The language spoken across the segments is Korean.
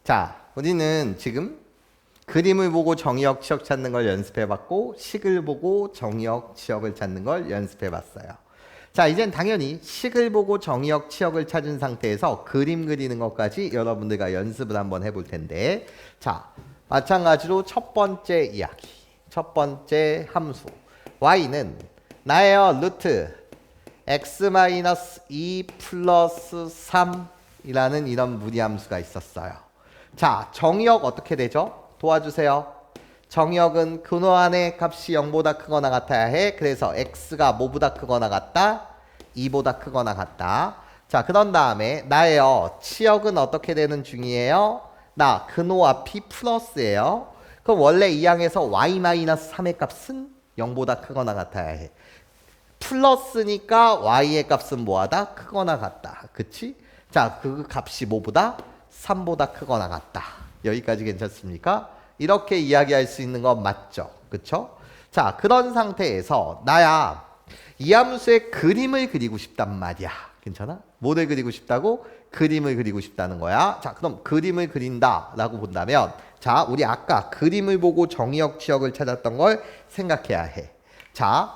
자, 우리는 지금 그림을 보고 정의역 치역 찾는 걸 연습해봤고 식을 보고 정의역 치역을 찾는 걸 연습해봤어요. 자, 이젠 당연히 식을 보고 정의역 치역을 찾은 상태에서 그림 그리는 것까지 여러분들과 연습을 한번 해볼 텐데, 자, 마찬가지로 첫 번째 이야기, 첫 번째 함수 y는 나의 루트 x-2 플러스 3이라는 이런 무리함수가 있었어요. 자, 정의역 어떻게 되죠? 도와주세요. 정의역은 근호 안의 값이 0보다 크거나 같아야 해. 그래서 x가 뭐보다 크거나 같다? 2보다 크거나 같다. 자, 그런 다음에 나예요. 치역은 어떻게 되는 중이에요? 나 근호 앞이 플러스예요. 그럼 원래 이 항에서 y-3의 값은 0보다 크거나 같아야 해. 플러스니까 y의 값은 뭐하다? 크거나 같다. 그치? 자, 그 값이 뭐보다? 3보다 크거나 같다. 여기까지 괜찮습니까? 이렇게 이야기할 수 있는 건 맞죠? 그쵸? 자, 그런 상태에서 나야 이 함수의 그림을 그리고 싶단 말이야. 괜찮아? 뭐를 그리고 싶다고? 그림을 그리고 싶다는 거야. 자, 그럼 그림을 그린다 라고 본다면, 자, 우리 아까 그림을 보고 정의역 치역을 찾았던 걸 생각해야 해. 자,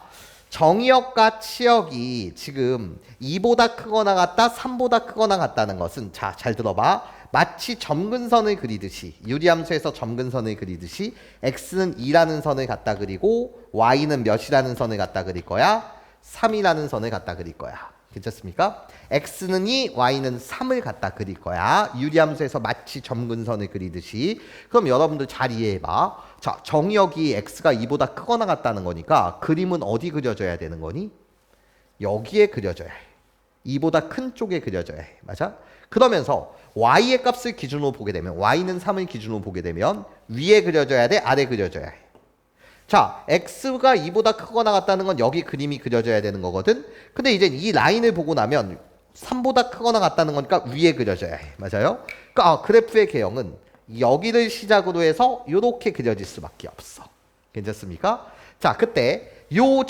정의역과 치역이 지금 2보다 크거나 같다, 3보다 크거나 같다는 것은, 자, 잘 들어봐. 마치 점근선을 그리듯이, 유리함수에서 점근선을 그리듯이 x는 2라는 선을 갖다 그리고 y는 몇이라는 선을 갖다 그릴 거야? 3이라는 선을 갖다 그릴 거야. 괜찮습니까? x는 2, y는 3을 갖다 그릴 거야. 유리함수에서 마치 점근선을 그리듯이. 그럼 여러분들 잘 이해해봐. 자, 정의역이 x가 2보다 크거나 같다는 거니까 그림은 어디 그려져야 되는 거니? 여기에 그려져야 해. 2보다 큰 쪽에 그려져야 해. 맞아? 그러면서 y의 값을 기준으로 보게 되면, y는 3을 기준으로 보게 되면 위에 그려져야 돼? 아래 그려져야 해? 자, x가 2보다 크거나 같다는 건 여기 그림이 그려져야 되는 거거든. 근데 이제 이 라인을 보고 나면 3보다 크거나 같다는 거니까 위에 그려져야 해. 맞아요? 그러니까 그래프의 개형은 여기를 시작으로 해서 이렇게 그려질 수밖에 없어. 괜찮습니까? 자, 그때 요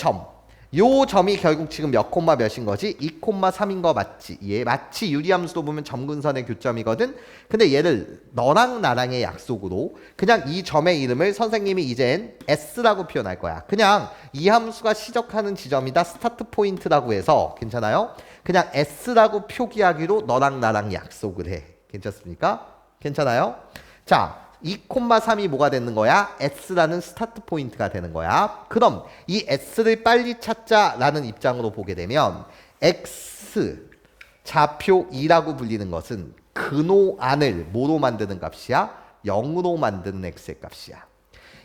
점이 결국 지금 몇 콤마 몇인 거지? 2,3인 거 맞지? 예, 마치 유리함수도 보면 점근선의 교점이거든? 근데 얘를 너랑 나랑의 약속으로 그냥 이 점의 이름을 선생님이 이젠 S라고 표현할 거야. 그냥 이 함수가 시작하는 지점이다. 스타트 포인트라고 해서, 괜찮아요? 그냥 S라고 표기하기로 너랑 나랑 약속을 해. 괜찮습니까? 괜찮아요? 자, 2,3이 뭐가 되는 거야? S라는 스타트 포인트가 되는 거야. 그럼 이 S를 빨리 찾자라는 입장으로 보게 되면 X 좌표 2라고 불리는 것은 근호 안을 뭐로 만드는 값이야? 0으로 만드는 X의 값이야.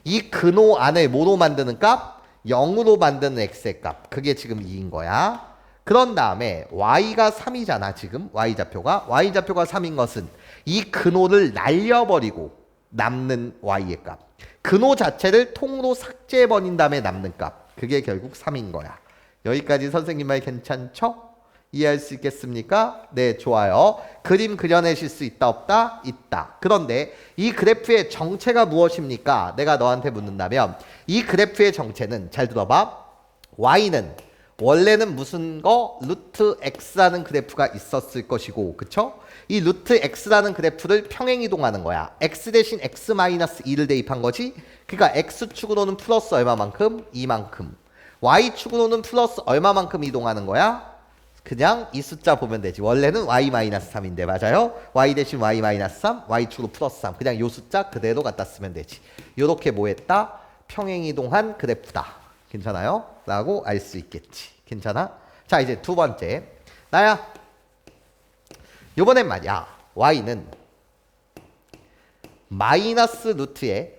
이 근호 안을 뭐로 만드는 값? 0으로 만드는 X의 값. 그게 지금 2인 거야. 그런 다음에 Y가 3이잖아. 지금 Y좌표가 3인 것은 이 근호를 날려버리고 남는 y의 값. 근호 자체를 통으로 삭제해버린 다음에 남는 값. 그게 결국 3인 거야. 여기까지 선생님 말 괜찮죠? 이해할 수 있겠습니까? 네, 좋아요. 그림 그려내실 수 있다 없다? 있다. 그런데 이 그래프의 정체가 무엇입니까? 내가 너한테 묻는다면 이 그래프의 정체는, 잘 들어봐. y는 원래는 무슨 거? 루트 x라는 그래프가 있었을 것이고, 그쵸? 이 루트 x라는 그래프를 평행이동하는 거야. x 대신 x-2를 대입한 거지. 그러니까 x축으로는 플러스 얼마만큼? 이만큼. y축으로는 플러스 얼마만큼 이동하는 거야? 그냥 이 숫자 보면 되지. 원래는 y-3인데, 맞아요? y 대신 y-3, y축으로 플러스 3. 그냥 요 숫자 그대로 갖다 쓰면 되지. 요렇게 뭐 했다? 평행이동한 그래프다. 괜찮아요? 라고 알 수 있겠지. 괜찮아? 자, 이제 두 번째. 나야, 요번엔 말이야, y는 마이너스 루트에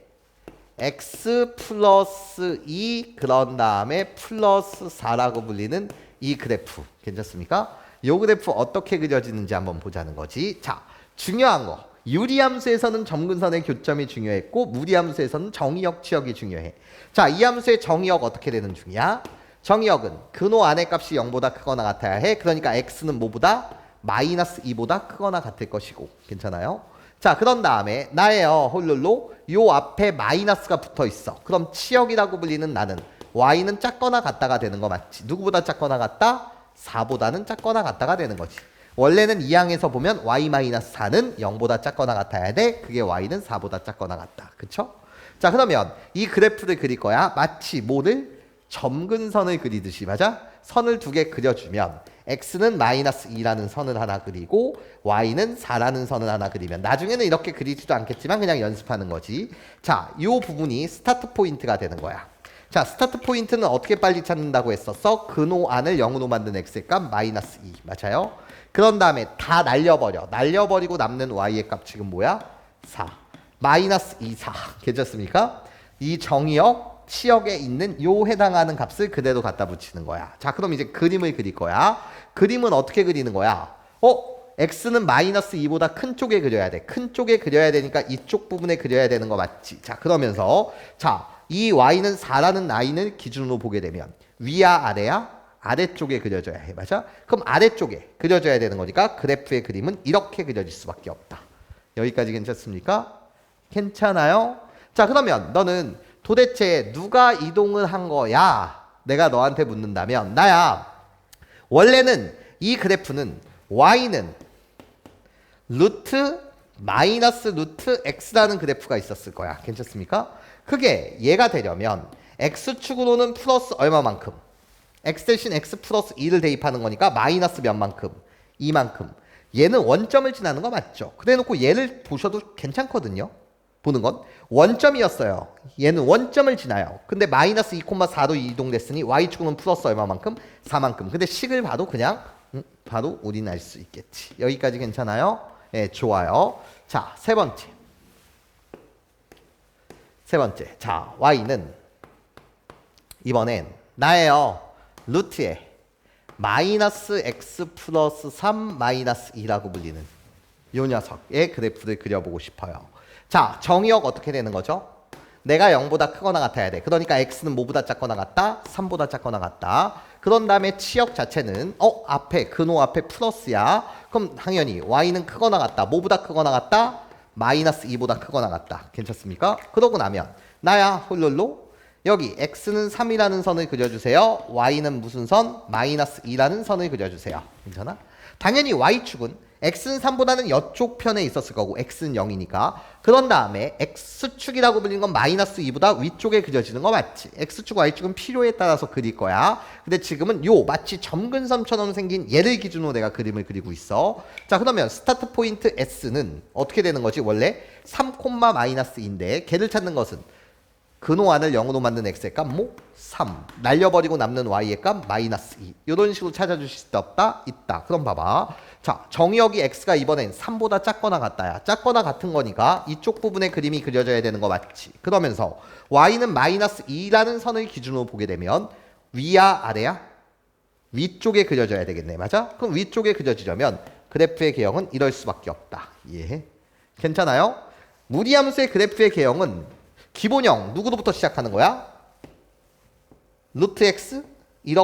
x 플러스 2 그런 다음에 플러스 4라고 불리는 이 그래프. 괜찮습니까? 요 그래프 어떻게 그려지는지 한번 보자는 거지. 자, 중요한 거. 유리함수에서는 점근선의 교점이 중요했고 무리함수에서는 정의역 치역이 중요해. 자, 이 함수의 정의역 어떻게 되는 중이야? 정의역은 근호 안의 값이 0보다 크거나 같아야 해. 그러니까 x는 뭐보다? 마이너스 2보다 크거나 같을 것이고. 괜찮아요? 자, 그런 다음에 나예요. 홀룰로 요 앞에 마이너스가 붙어 있어. 그럼 치역이라고 불리는 나는 y는 작거나 같다가 되는 거 맞지? 누구보다 작거나 같다? 4보다는 작거나 같다가 되는 거지. 원래는 이 항에서 보면 y-4는 0보다 작거나 같아야 돼. 그게 y는 4보다 작거나 같다. 그쵸? 자, 그러면 이 그래프를 그릴 거야. 마치 뭐를? 점근선을 그리듯이, 맞아? 선을 두 개 그려주면 x는 -2라는 선을 하나 그리고 y는 4라는 선을 하나 그리면 나중에는 이렇게 그리지도 않겠지만 그냥 연습하는 거지. 자, 이 부분이 스타트 포인트가 되는 거야. 자, 스타트 포인트는 어떻게 빨리 찾는다고 했었어? 근호 안을 0으로 만든 x의 값 -2. 맞아요? 그런 다음에 다 날려버려. 날려버리고 남는 y의 값 지금 뭐야? 4. -2, 4. 괜찮습니까? 이 정의역, 치역에 있는 요 해당하는 값을 그대로 갖다 붙이는 거야. 자, 그럼 이제 그림을 그릴 거야. 그림은 어떻게 그리는 거야? x는 -2보다 큰 쪽에 그려야 돼. 큰 쪽에 그려야 되니까 이쪽 부분에 그려야 되는 거 맞지? 자, 그러면서 자, 이 y는 4라는 라인을 기준으로 보게 되면 위야 아래야? 아래쪽에 그려줘야 해. 맞아? 그럼 아래쪽에 그려줘야 되는 거니까 그래프의 그림은 이렇게 그려질 수밖에 없다. 여기까지 괜찮습니까? 괜찮아요? 자, 그러면 너는 도대체 누가 이동을 한 거야? 내가 너한테 묻는다면 나야. 원래는 이 그래프는 y는 루트 마이너스 루트 x라는 그래프가 있었을 거야. 괜찮습니까? 그게 얘가 되려면 x축으로는 플러스 얼마만큼? x 대신 x 플러스 2를 대입하는 거니까 마이너스 몇만큼? 2만큼. 얘는 원점을 지나는 거 맞죠? 그래놓고 얘를 보셔도 괜찮거든요. 보는 건 원점이었어요. 얘는 원점을 지나요. 근데 마이너스 2,4로 이동됐으니 y축은 플러스 얼마만큼? 4만큼. 근데 식을 봐도 그냥 바로 우리는 알 수 있겠지. 여기까지 괜찮아요? 예, 좋아요. 자, 세 번째. 자, y는 이번엔 나예요. 루트에 마이너스 x 플러스 3 마이너스 2라고 불리는 요 녀석의 그래프를 그려보고 싶어요. 자, 정의역 어떻게 되는 거죠? 내가 0보다 크거나 같아야 돼. 그러니까 x는 뭐보다 작거나 같다? 3보다 작거나 같다. 그런 다음에 치역 자체는 앞에 근호 앞에 플러스야. 그럼 당연히 y는 크거나 같다. 뭐보다 크거나 같다? 마이너스 2보다 크거나 같다. 괜찮습니까? 그러고 나면 나야 홀롤로 여기 x는 3이라는 선을 그려주세요. y는 무슨 선? 마이너스 2라는 선을 그려주세요. 괜찮아? 당연히 y축은 x는 3보다는 이쪽 편에 있었을 거고 x는 0이니까. 그런 다음에 x축이라고 불리는 건 마이너스 2보다 위쪽에 그려지는 거 맞지? x축, y축은 필요에 따라서 그릴 거야. 근데 지금은 요 마치 점근섬처럼 생긴 얘를 기준으로 내가 그림을 그리고 있어. 자, 그러면 스타트 포인트 s는 어떻게 되는 거지? 원래 3, 마이너스 2인데 걔를 찾는 것은 근호 안을 0으로 만든 x의 값 3. 날려버리고 남는 y의 값 마이너스 2. 이런 식으로 찾아주실 수 없다? 있다. 그럼 봐봐. 자, 정의역이 x가 이번엔 3보다 작거나 같다야. 작거나 같은 거니까 이쪽 부분에 그림이 그려져야 되는 거 맞지? 그러면서 y는 마이너스 2라는 선을 기준으로 보게 되면 위야 아래야? 위쪽에 그려져야 되겠네. 맞아? 그럼 위쪽에 그려지려면 그래프의 개형은 이럴 수밖에 없다. 예. 괜찮아요? 무리함수의 그래프의 개형은 기본형 누구로부터 시작하는 거야? 루트 x 이런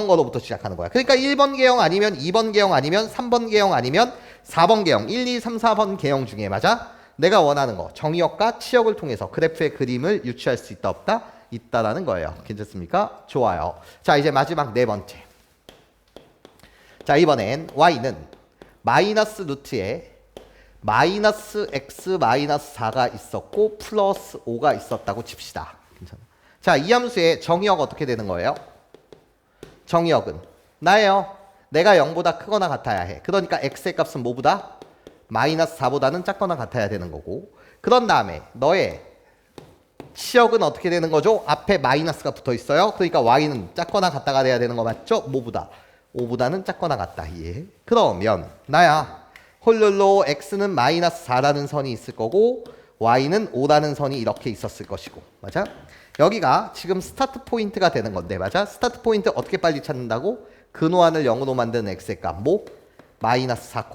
거로부터 시작하는 거야. 그러니까 1번 개형 아니면 2번 개형 아니면 3번 개형 아니면 4번 개형 1, 2, 3, 4번 개형 중에 맞아? 내가 원하는 거 정의역과 치역을 통해서 그래프의 그림을 유추할 수 있다 없다? 있다라는 거예요. 괜찮습니까? 좋아요. 자, 이제 마지막 네 번째. 자, 이번엔 y는 마이너스 루트에 마이너스 x 마이너스 4가 있었고 플러스 5가 있었다고 칩시다. 괜찮아. 자, 이 함수의 정의역 어떻게 되는 거예요? 정의역은 나예요. 내가 0보다 크거나 같아야 해. 그러니까 x의 값은 뭐보다? 마이너스 4보다는 작거나 같아야 되는 거고. 그런 다음에 너의 치역은 어떻게 되는 거죠? 앞에 마이너스가 붙어 있어요. 그러니까 y는 작거나 같다가 돼야 되는 거 맞죠? 뭐보다? 5보다는 작거나 같다. 예. 그러면 나야 홀룰로 x는 마이너스 4라는 선이 있을 거고 y는 5라는 선이 이렇게 있었을 것이고. 맞아? 여기가 지금 스타트 포인트가 되는 건데 맞아? 스타트 포인트 어떻게 빨리 찾는다고? 근호안을 0으로 만드는 x의 값 마이너스 4,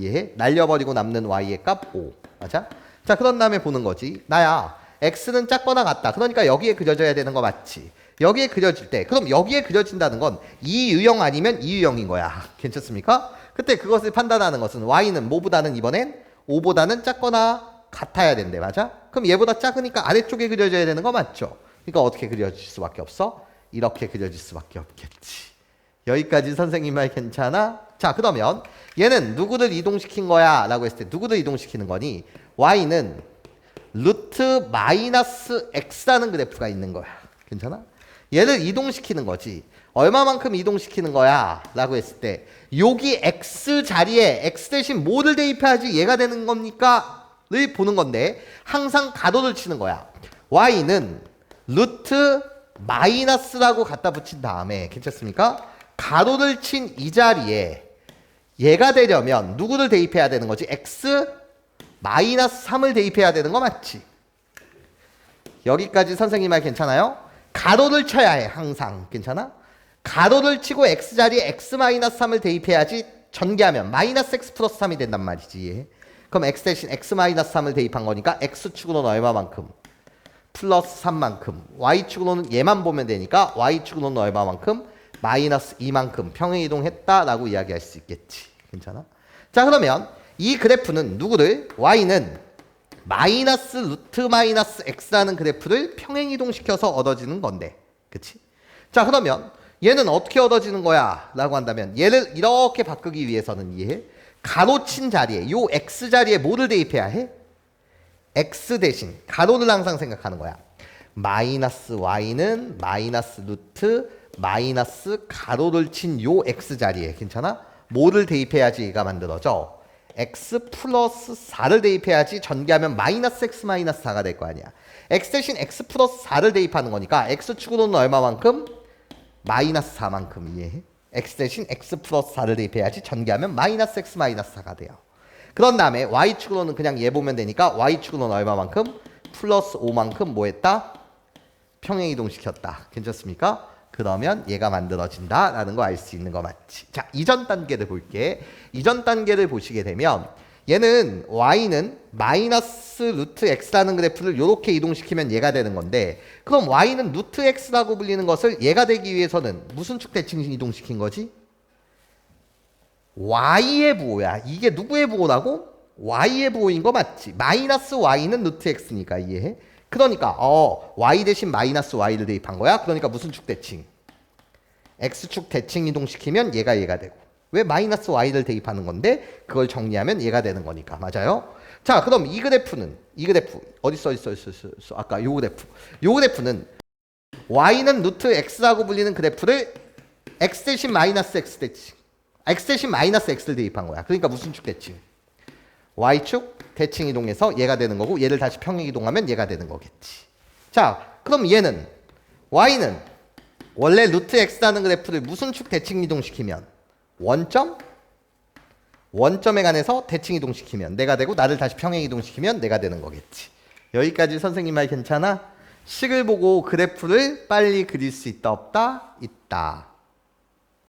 예. 날려버리고 남는 y의 값 5. 맞아? 자, 그런 다음에 보는 거지. 나야 x는 작거나 같다. 그러니까 여기에 그려져야 되는 거 맞지? 여기에 그려질 때 그럼 여기에 그려진다는 건 이 유형 아니면 이 유형인 거야. 괜찮습니까? 그때 그것을 판단하는 것은 y는 뭐보다는 이번엔 5보다는 작거나 같아야 된대. 맞아? 그럼 얘보다 작으니까 아래쪽에 그려져야 되는 거 맞죠? 그러니까 어떻게 그려질 수밖에 없어? 이렇게 그려질 수밖에 없겠지. 여기까지 선생님 말 괜찮아? 자, 그러면 얘는 누구를 이동시킨 거야? 라고 했을 때 누구를 이동시키는 거니? y는 루트 마이너스 x라는 그래프가 있는 거야. 괜찮아? 얘를 이동시키는 거지. 얼마만큼 이동시키는 거야? 라고 했을 때 여기 x 자리에 x 대신 뭐를 대입해야지 얘가 되는 겁니까? 를 보는 건데 항상 가로를 치는 거야. y는 루트 마이너스라고 갖다 붙인 다음에 괜찮습니까? 가로를 친 이 자리에 얘가 되려면 누구를 대입해야 되는 거지? x 마이너스 3을 대입해야 되는 거 맞지? 여기까지 선생님 말 괜찮아요? 가로를 쳐야 해 항상. 괜찮아? 가로를 치고 x 자리에 x 마이너스 3을 대입해야지 전개하면 마이너스 x 플러스 3이 된단 말이지. 그럼 x 대신 x 마이너스 3을 대입한 거니까 x축으로는 얼마만큼? 플러스 3만큼. y축으로는 얘만 보면 되니까 y축으로는 얼마만큼? 마이너스 2만큼 평행이동했다라고 이야기할 수 있겠지. 괜찮아? 자, 그러면 이 그래프는 누구를? y는 마이너스 루트 마이너스 x라는 그래프를 평행이동시켜서 얻어지는 건데. 그치? 자, 그러면 얘는 어떻게 얻어지는 거야? 라고 한다면 얘를 이렇게 바꾸기 위해서는 가로친 자리에 요 x 자리에 뭐를 대입해야 해? x 대신 가로를 항상 생각하는 거야. 마이너스 y는 마이너스 루트 마이너스 가로를 친 요 x 자리에 괜찮아? 뭐를 대입해야지 얘가 만들어져? x 플러스 4를 대입해야지 전개하면 마이너스 x 마이너스 4가 될 거 아니야. x 대신 x 플러스 4를 대입하는 거니까 x축으로는 얼마만큼? 마이너스 4만큼 이해해? x 대신 x 플러스 4를 대입해야지 전개하면 마이너스 x 마이너스 4가 돼요. 그런 다음에 y축으로는 그냥 얘 보면 되니까 y축으로는 얼마만큼? 플러스 5만큼 뭐 했다? 평행이동시켰다. 괜찮습니까? 그러면 얘가 만들어진다라는 거 알 수 있는 거 맞지? 자, 이전 단계를 볼게. 이전 단계를 보시게 되면 얘는 y는 마이너스 루트 x라는 그래프를 이렇게 이동시키면 얘가 되는 건데 그럼 y는 루트 x라고 불리는 것을 얘가 되기 위해서는 무슨 축 대칭 이동시킨 거지? y의 부호야. 이게 누구의 부호라고? y의 부호인 거 맞지? 마이너스 y는 루트 x니까 이해해? 그러니까 y 대신 마이너스 y를 대입한 거야. 그러니까 무슨 축 대칭? x축 대칭 이동시키면 얘가 되고 왜 마이너스 y를 대입하는 건데 그걸 정리하면 얘가 되는 거니까. 맞아요? 자, 그럼 이 그래프 어디 써 있어? 아까 요 그래프는 y는 루트 x라고 불리는 그래프를 x 대신 마이너스 x 대칭 x 대신 마이너스 x를 대입한 거야. 그러니까 무슨 축 대칭? y축 대칭 이동해서 얘가 되는 거고 얘를 다시 평행 이동하면 얘가 되는 거겠지. 자, 그럼 얘는 y는 원래 루트 x라는 그래프를 무슨 축 대칭 이동시키면 원점에 관해서 대칭 이동시키면 내가 되고 나를 다시 평행 이동시키면 내가 되는 거겠지. 여기까지 선생님 말 괜찮아? 식을 보고 그래프를 빨리 그릴 수 있다 없다? 있다.